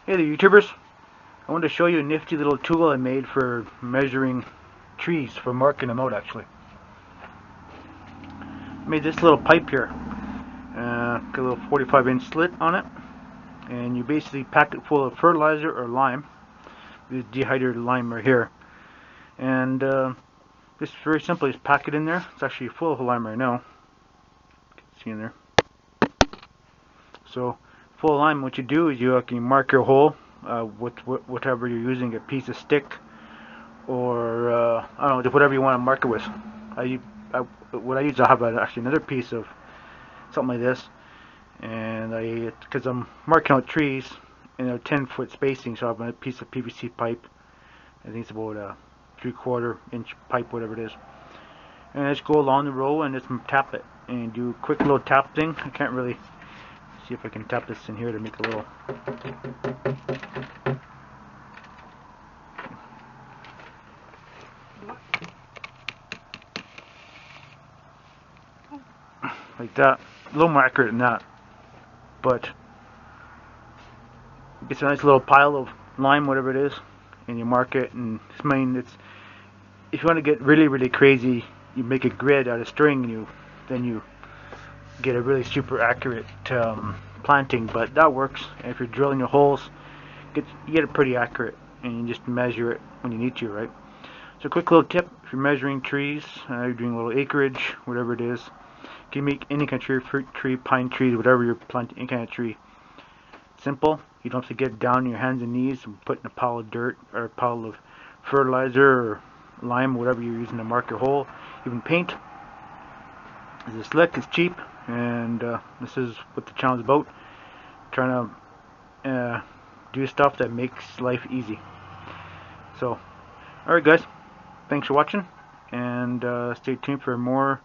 Hey there, YouTubers. I wanted to show you a nifty little tool I made for measuring trees, for marking them out actually. I made this little pipe here. Got a little 45-inch slit on it, and you basically pack it full of fertilizer or lime. This dehydrated lime right here. And just very simply just pack it in there. It's actually full of lime right now. You can see in there. So full of lime, what you do is you can mark your hole with whatever you're using, a piece of stick or I don't know, whatever you want to mark it with. What I use, I have actually another piece of something like this, and because I'm marking out trees in a 10-foot spacing, so I have a piece of PVC pipe. I think it's about a 3/4 inch pipe, whatever it is, and I just go along the row and just tap it and do a quick little tap thing. I can't really see if I can tap this in here to make a little. Like that, a little more accurate than that, but it's a nice little pile of lime, whatever it is, and you mark it. And it's if you want to get really crazy, you make a grid out of string, and then you get a really super accurate planting. But that works. And if you're drilling your holes, you get it pretty accurate, and you just measure it when you need to, right? So a quick little tip: if you're measuring trees, you're doing a little acreage, whatever it is, you can make any kind of tree, fruit tree, pine trees, whatever you're planting, any kind of tree. Simple. You don't have to get down on your hands and knees and put in a pile of dirt or a pile of fertilizer or lime, whatever you're using to mark your hole. Even paint. It's slick, it's cheap, and this is what the channel is about. Trying to do stuff that makes life easy. So, alright guys, thanks for watching, and stay tuned for more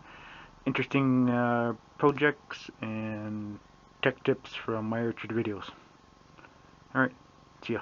interesting projects and tech tips from my orchard videos. Alright, see ya.